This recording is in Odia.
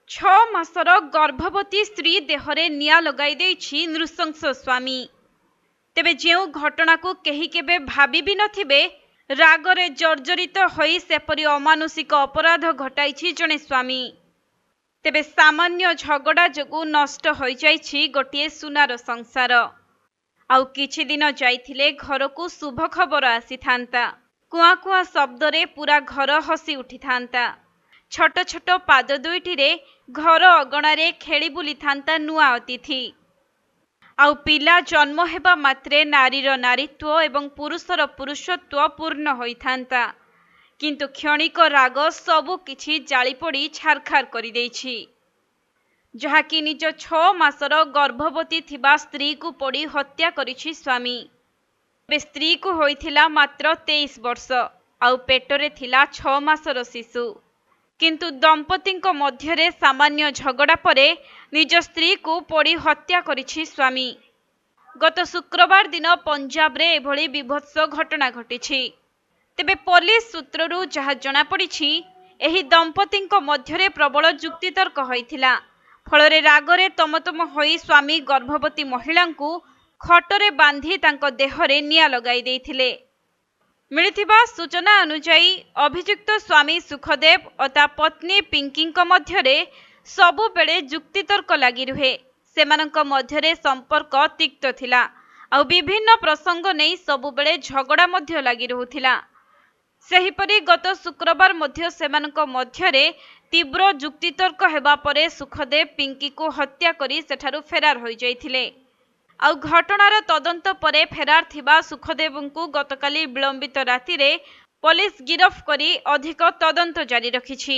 6 ମାସର ଗର୍ଭବତୀ ସ୍ତ୍ରୀ ଦେହରେ ନିଆଁ ଲଗାଇ ଦେଇଛି ନୃଶଂସ ସ୍ୱାମୀ। ତେବେ ଯେଉଁ ଘଟଣାକୁ କେହି କେବେ ଭାବି ବି ନଥିବେ, ରାଗରେ ଜର୍ଜରିତ ହୋଇ ସେପରି ଅମାନୁଷିକ ଅପରାଧ ଘଟାଇଛି ଜଣେ ସ୍ୱାମୀ। ତେବେ ସାମାନ୍ୟ ଝଗଡ଼ା ଯୋଗୁଁ ନଷ୍ଟ ହୋଇଯାଇଛି ଗୋଟିଏ ସୁନାର ସଂସାର। ଆଉ କିଛି ଦିନ ଯାଇଥିଲେ ଘରକୁ ଶୁଭ ଖବର ଆସିଥାନ୍ତା। କୁଆଁ କୁଆଁ ଶବ୍ଦରେ ପୂରା ଘର ହସି ଉଠିଥାନ୍ତା। ଛୋଟ ଛୋଟ ପାଦ ଦୁଇଟିରେ ଘର ଅଗଣାରେ ଖେଳି ବୁଲିଥାନ୍ତା ନୂଆ ଅତିଥି। ଆଉ ପିଲା ଜନ୍ମ ହେବା ମାତ୍ରେ ନାରୀର ନାରୀତ୍ୱ ଏବଂ ପୁରୁଷର ପୁରୁଷତ୍ୱ ପୂର୍ଣ୍ଣ ହୋଇଥାନ୍ତା। କିନ୍ତୁ କ୍ଷଣିକ ରାଗ ସବୁ କିଛି ଜାଳିପୋଡ଼ି ଛାରଖାର କରିଦେଇଛି। ଯାହାକି ନିଜ 6 ମାସର ଗର୍ଭବତୀ ଥିବା ସ୍ତ୍ରୀକୁ ପୋଡ଼ି ହତ୍ୟା କରିଛି ସ୍ୱାମୀ। ଏବେ ସ୍ତ୍ରୀକୁ ହୋଇଥିଲା ମାତ୍ର 23 ବର୍ଷ, ଆଉ ପେଟରେ ଥିଲା 6 ମାସର ଶିଶୁ। କିନ୍ତୁ ଦମ୍ପତିଙ୍କ ମଧ୍ୟରେ ସାମାନ୍ୟ ଝଗଡ଼ା ପରେ ନିଜ ସ୍ତ୍ରୀକୁ ପୋଡ଼ି ହତ୍ୟା କରିଛି ସ୍ୱାମୀ। ଗତ ଶୁକ୍ରବାର ଦିନ ପଞ୍ଜାବରେ ଏଭଳି ବିଭତ୍ସ ଘଟଣା ଘଟିଛି। ତେବେ ପୋଲିସ ସୂତ୍ରରୁ ଯାହା ଜଣାପଡ଼ିଛି, ଏହି ଦମ୍ପତିଙ୍କ ମଧ୍ୟରେ ପ୍ରବଳ ଯୁକ୍ତିତର୍କ ହୋଇଥିଲା। ଫଳରେ ରାଗରେ ତମତମ ହୋଇ ସ୍ୱାମୀ ଗର୍ଭବତୀ ମହିଳାଙ୍କୁ ଖଟରେ ବାନ୍ଧି ତାଙ୍କ ଦେହରେ ନିଆଁ ଲଗାଇ ଦେଇଥିଲେ। ମିଳିଥିବା ସୂଚନା ଅନୁଯାୟୀ ଅଭିଯୁକ୍ତ ସ୍ୱାମୀ ସୁଖଦେବ ଓ ତା ପତ୍ନୀ ପିଙ୍କିଙ୍କ ମଧ୍ୟରେ ସବୁବେଳେ ଯୁକ୍ତିତର୍କ ଲାଗି ରୁହେ। ସେମାନଙ୍କ ମଧ୍ୟରେ ସମ୍ପର୍କ ତିକ୍ତ ଥିଲା, ଆଉ ବିଭିନ୍ନ ପ୍ରସଙ୍ଗ ନେଇ ସବୁବେଳେ ଝଗଡ଼ା ମଧ୍ୟ ଲାଗି ରହୁଥିଲା। ସେହିପରି ଗତ ଶୁକ୍ରବାର ମଧ୍ୟ ସେମାନଙ୍କ ମଧ୍ୟରେ ତୀବ୍ର ଯୁକ୍ତିତର୍କ ହେବା ପରେ ସୁଖଦେବ ପିଙ୍କିକୁ ହତ୍ୟା କରି ସେଠାରୁ ଫେରାର ହୋଇଯାଇଥିଲେ। ଆଉ ଘଟଣାର ତଦନ୍ତ ପରେ ଫେରାର ଥିବା ସୁଖଦେବଙ୍କୁ ଗତକାଲି ବିଳମ୍ବିତ ରାତିରେ ପୋଲିସ ଗିରଫ କରି ଅଧିକ ତଦନ୍ତ ଜାରି ରଖିଛି।